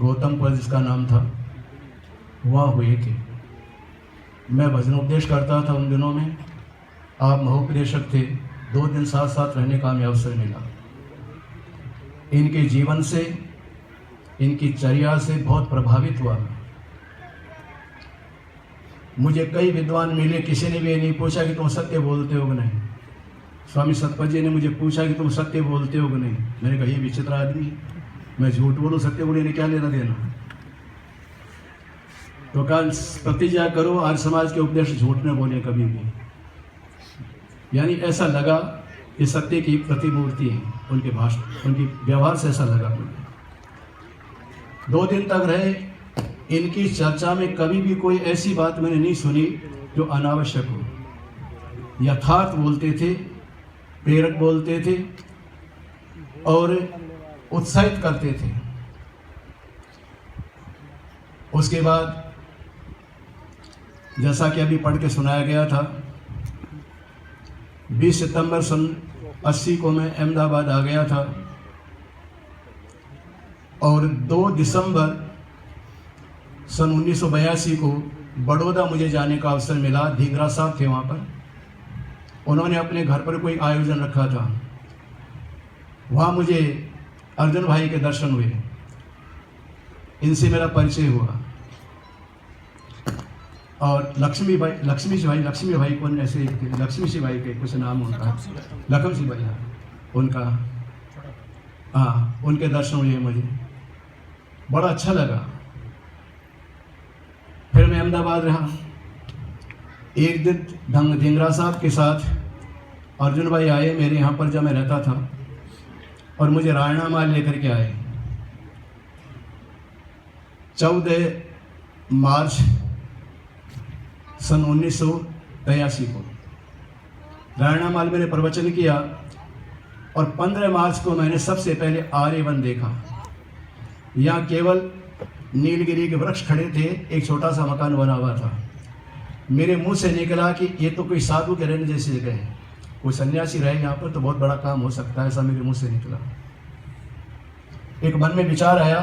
गौतमपुर जिसका नाम था, वहाँ हुए थे। मैं भजनोपदेश करता था उन दिनों में, आप महोपदेशक थे। 2 दिन साथ साथ रहने का हमें अवसर मिला। इनके जीवन से, इनकी चर्या से बहुत प्रभावित हुआ। मुझे कई विद्वान मिले, किसी ने भी ये नहीं पूछा कि तुम सत्य बोलते हो कि नहीं। स्वामी सतपथ जी ने मुझे पूछा कि तुम सत्य बोलते हो कि नहीं। मैंने कहा ये विचित्र आदमी है, मैं झूठ बोलूँ सत्य बोले ने क्या लेना देना। तो कहा प्रतिज्ञा करो आर्य समाज के उपदेश झूठ न बोले कभी भी। यानी ऐसा लगा कि सत्य की प्रतिमूर्ति है उनके भाषण, उनकी व्यवहार से ऐसा लगा मुझे। 2 दिन तक रहे। इनकी चर्चा में कभी भी कोई ऐसी बात मैंने नहीं सुनी जो अनावश्यक हो। यथार्थ बोलते थे, प्रेरक बोलते थे और उत्साहित करते थे। उसके बाद जैसा कि अभी पढ़ के सुनाया गया था, 20 सितंबर सन 80 को मैं अहमदाबाद आ गया था और 2 दिसंबर सन 1982 को बड़ौदा मुझे जाने का अवसर मिला। धिंगरा साहब थे वहाँ पर, उन्होंने अपने घर पर कोई आयोजन रखा था। वहाँ मुझे अर्जुन भाई के दर्शन हुए, इनसे मेरा परिचय हुआ। और लक्ष्मी भाई कौन ऐसे एक थे, लक्ष्मी सिंह भाई के कुछ नाम उनका, लखन सिंह भाई, उनका, हाँ, उनके दर्शन हुए मुझे, बड़ा अच्छा लगा। फिर मैं अहमदाबाद रहा। एक दिन धिंगरा साहब के साथ अर्जुन भाई आए मेरे यहाँ पर जब मैं रहता था और मुझे रायना माल लेकर के आए। 14 मार्च सन 1983 को रायना माल मैंने प्रवचन किया और 15 मार्च को मैंने सबसे पहले आर्यवन देखा। यहाँ केवल नीलगिरी के वृक्ष खड़े थे, एक छोटा सा मकान बना हुआ था। मेरे मुंह से निकला कि ये तो कोई साधु के रहने जैसी जगह है, कोई सन्यासी रहे यहाँ पर तो बहुत बड़ा काम हो सकता है, ऐसा मेरे मुंह से निकला। एक मन में विचार आया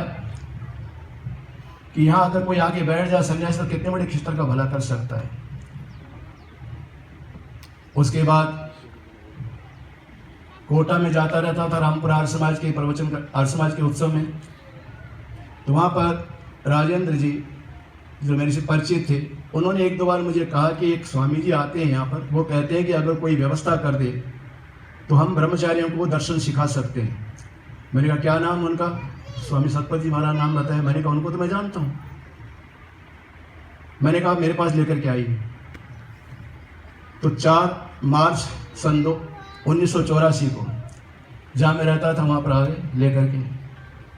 कि यहाँ अगर कोई आगे बैठ जाए सन्यासी तो कितने बड़े खिस्तर का भला कर सकता है। उसके बाद कोटा में जाता रहता था रामपुर आर्य समाज के प्रवचन, आर्य समाज के उत्सव में। तो वहाँ पर राजेंद्र जी जो मेरे से परिचित थे, उन्होंने 1-2 बार मुझे कहा कि एक स्वामी जी आते हैं यहाँ पर, वो कहते हैं कि अगर कोई व्यवस्था कर दे तो हम ब्रह्मचारियों को दर्शन सिखा सकते हैं। मैंने कहा क्या नाम उनका? स्वामी सतपथ जी महाराज नाम बताया। मैंने कहा उनको तो मैं जानता हूँ। मैंने कहा मेरे पास लेकर के आइए। तो 4 मार्च सन 1984 को जहाँ मैं रहता था वहाँ पर आ गए लेकर के।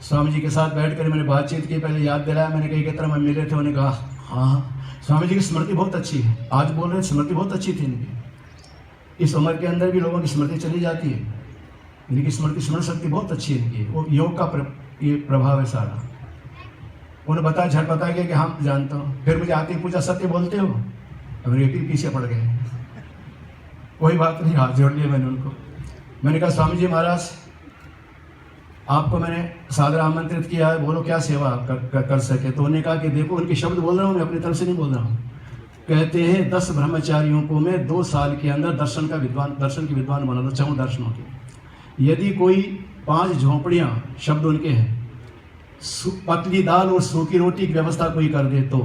स्वामी जी के साथ बैठकर मैंने बातचीत की, पहले याद दिलाया। मैंने कहा कितना मैं मिले थे? उन्होंने कहा हाँ, स्वामी जी की स्मृति बहुत अच्छी है। आज बोल रहे हैं स्मृति बहुत अच्छी थी इनकी। इस उम्र के अंदर भी लोगों की स्मृति चली जाती है। इनकी स्मरण शक्ति बहुत अच्छी है इनकी। वो योग का ये प्रभाव है सारा। उन्होंने बताया, झट बता गया कि हाँ जानता हूँ। फिर मुझे आते ही पूछा सत्य बोलते हो? अब मेरे पीछे पड़ गए। कोई बात नहीं, हाथ जोड़ लिया मैंने उनको। मैंने कहा स्वामी जी महाराज आपको मैंने सादर आमंत्रित किया है, बोलो क्या सेवा कर सके। तो उन्होंने कहा कि देखो उनके शब्द बोल रहा हूँ मैं, अपनी तरफ से नहीं बोल रहा हूँ। कहते हैं 10 ब्रह्मचारियों को मैं 2 साल के अंदर दर्शन की विद्वान बना दो, 4 दर्शनों के। यदि कोई 5 झोंपड़ियाँ, शब्द उनके हैं, पतली दाल और सूखी रोटी की व्यवस्था कोई कर दे तो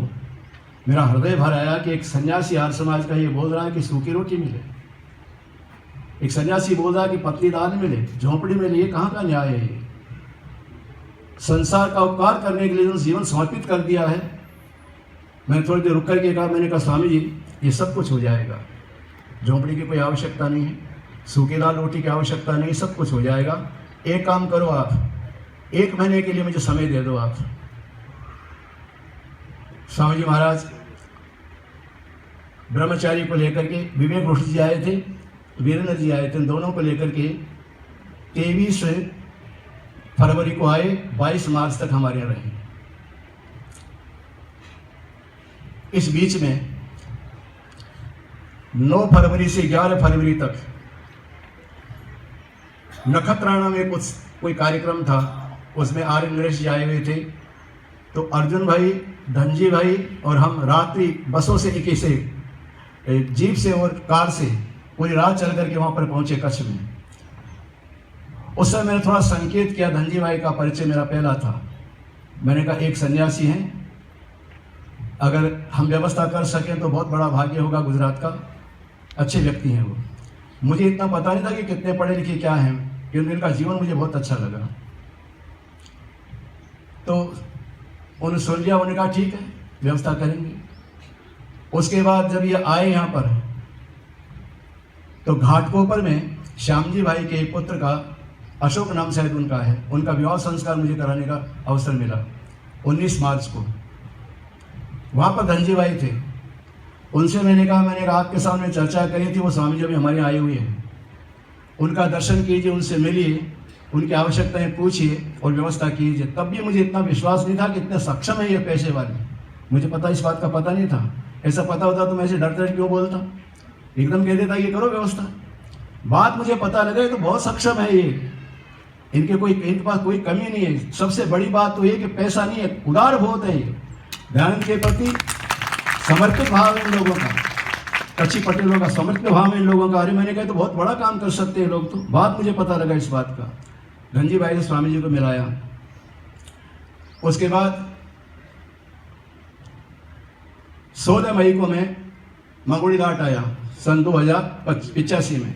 मेरा हृदय भर आया कि एक सन्यासी आर्य समाज का ये बोल रहा है कि सूखी रोटी मिले, एक सन्यासी बोल रहा है कि पतली दाल मिले, झोंपड़ी मिले। ये कहाँ का न्याय है? ये संसार का उपकार करने के लिए जो जीवन समर्पित कर दिया है। मैंने थोड़ी देर रुक करके कहा, मैंने कहा स्वामी जी ये सब कुछ हो जाएगा, झोंपड़ी की कोई आवश्यकता नहीं है, सूखी दाल रोटी की आवश्यकता नहीं, सब कुछ हो जाएगा। एक काम करो आप, 1 महीने के लिए मुझे समय दे दो आप। स्वामी जी महाराज ब्रह्मचारी को लेकर के, विवेक ऋषि जी आए थे, वीरेंद्र जी आए थे, दोनों को लेकर के 23 फरवरी को आए, 22 मार्च तक हमारे यहाँ रहे। इस बीच में 9 फरवरी से 11 फरवरी तक नखत्राणा में कोई कार्यक्रम था, उसमें आर्य नरेश जी आए हुए थे, तो अर्जुन भाई, धनजी भाई और हम रात्रि बसों से एक से जीप से और कार से पूरी रात चल करके वहाँ पर पहुँचे कच्छ में। उस समय मैंने थोड़ा संकेत किया, धनजी भाई का परिचय मेरा पहला था। मैंने कहा एक सन्यासी हैं, अगर हम व्यवस्था कर सकें तो बहुत बड़ा भाग्य होगा गुजरात का, अच्छे व्यक्ति हैं वो। मुझे इतना पता नहीं था कि कितने पढ़े लिखे क्या हैं, क्योंकि उनका जीवन मुझे बहुत अच्छा लगा। तो उन्होंने सुन लिया, उन्होंने कहा ठीक है व्यवस्था करेंगे। उसके बाद जब ये आए यहाँ पर तो घाटकोपर में श्याम जी भाई के पुत्र का, अशोक नाम शायद उनका है, उनका विवाह संस्कार मुझे कराने का अवसर मिला 19 मार्च को। वहाँ पर धनजी भाई थे, उनसे मैंने कहा आपके सामने चर्चा करी थी, वो स्वामी जी अभी हमारे आए हुए हैं, उनका दर्शन कीजिए, उनसे मिलिए, उनकी आवश्यकताएं पूछिए और व्यवस्था कीजिए। तब भी मुझे इतना विश्वास नहीं था कि इतने सक्षम है ये पैसे वाले, मुझे पता इस बात का पता नहीं था। ऐसा पता होता तो मैं ऐसे डर क्यों बोलता, एकदम कह देता ये करो व्यवस्था। बात मुझे पता लगे तो बहुत सक्षम है ये, इनके पास कोई कमी नहीं है। सबसे बड़ी बात तो ये कि पैसा नहीं है, उदार बहुत है ये, ध्यान के प्रति समर्पित भाव है इन लोगों का, कच्ची पटेलों का समर्पित भाव है इन लोगों का। अरे मैंने कहा तो बहुत बड़ा काम कर सकते हैं लोग, तो बात मुझे पता लगा इस बात का। धनजी भाई से स्वामी जी को मिलाया। उसके बाद 16 मई को मैं मंगोड़ी घाट आया सन 2085 में।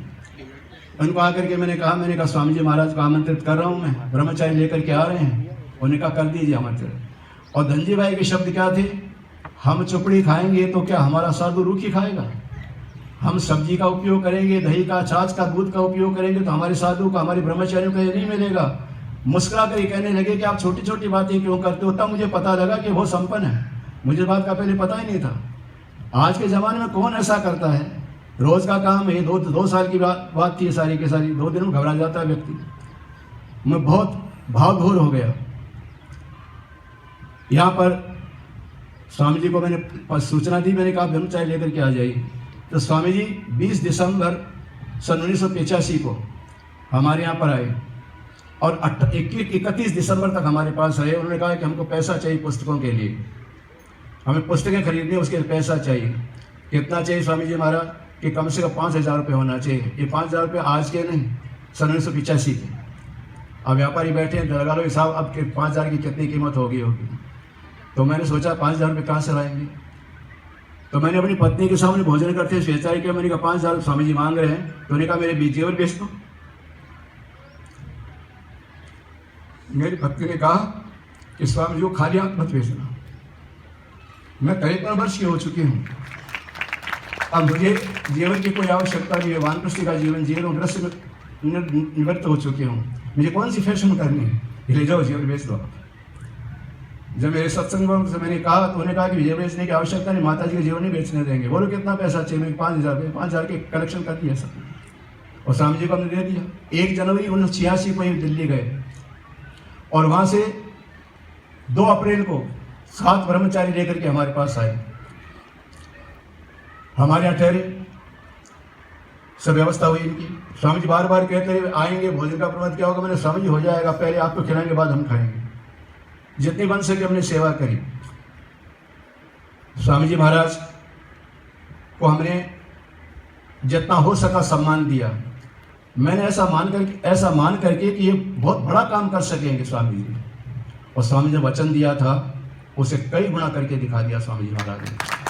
उनको आकर के मैंने कहा स्वामी जी महाराज को आमंत्रित कर रहा हूँ मैं, ब्रह्मचारी लेकर के आ रहे हैं। उन्होंने कहा कर दीजिए आमंत्रित। और धनजी भाई के शब्द क्या थे, हम चुपड़ी खाएंगे तो क्या हमारा साधु रूखी खाएगा, हम सब्जी का उपयोग करेंगे, दही का, छाछ का, दूध का उपयोग करेंगे तो हमारे साधु का, हमारे ब्रह्मचारियों को ये नहीं मिलेगा। मुस्कुरा कर कहने लगे कि आप छोटी छोटी बातें क्यों करते हो। तब मुझे पता लगा कि वो संपन्न है, मुझे बात का पहले पता ही नहीं था। आज के ज़माने में कौन ऐसा करता है, रोज का काम है। 2 साल की बात थी सारी की सारी, 2 दिन में घबरा जाता है व्यक्ति। मैं बहुत भावघोर हो गया। यहाँ पर स्वामी जी को मैंने सूचना दी, मैंने कहा ब्रह्मचारी लेकर के आ जाइए। तो स्वामी जी 20 दिसंबर सन 1985 को हमारे यहाँ पर आए और 31 दिसंबर तक हमारे पास रहे। उन्होंने कहा कि हमको पैसा चाहिए पुस्तकों के लिए, हमें पुस्तकें खरीदनी, उसके लिए पैसा चाहिए। कितना चाहिए स्वामी जी महाराज, कि कम से कम 5,000 रुपये होना चाहिए। ये 5,000 रुपये आज के नहीं, सन 1985 के। अब व्यापारी बैठे हैं, लगा लो हिसाब, अब 5,000 की कितनी कीमत होगी। तो मैंने सोचा 5,000 रुपये कहाँ से लाएंगे। तो मैंने अपनी पत्नी के सामने भोजन करते स्वेच्छाचारी किया। मैंने कहा 5,000 स्वामी जी मांग रहे हैं, तो उन्होंने कहा मेरे जेवर बेच दो। मेरी पत्नी ने कहा कि स्वामी जी को खाली हाथ मत बेचना। मैं 53 वर्ष की हो चुकी हूँ, अब मुझे जीवन की कोई आवश्यकता नहीं है, वानप्रस्थी का जीवन जी रहा हूँ, ग्रस्त निवृत्त हो चुकी हूँ, मुझे कौन सी फैशन करनी है, ले जाओ जीवन बेच दो। जब मेरे सत्संग से मैंने कहा तो उन्होंने कहा कि जीवन बेचने की आवश्यकता नहीं, माता जी के जीवन नहीं बेचने देंगे। बोलो कितना पैसा चाहिए, मैंने 5,000 रुपये, 5,000 के कलेक्शन कर दिया सब और स्वामी जी को हमने दे दिया। 1 जनवरी 1986 को ही दिल्ली गए और वहाँ से 2 अप्रैल को 7 ब्रह्मचारी लेकर के हमारे पास आए, हमारे यहाँ ठहरे, सब व्यवस्था हुई इनकी। स्वामी जी बार बार कहते रहे आएंगे, भोजन का प्रबंध क्या होगा। मैंने स्वामी जी हो जाएगा, पहले आपको खिलाएंगे बाद हम खाएंगे। जितनी बन सके हमने सेवा करी। स्वामी जी महाराज को हमने जितना हो सका सम्मान दिया। मैंने ऐसा मान करके कि ये बहुत बड़ा काम कर सकेंगे स्वामी जी, और स्वामी जी ने वचन दिया था उसे कई गुना करके दिखा दिया स्वामी जी महाराज ने।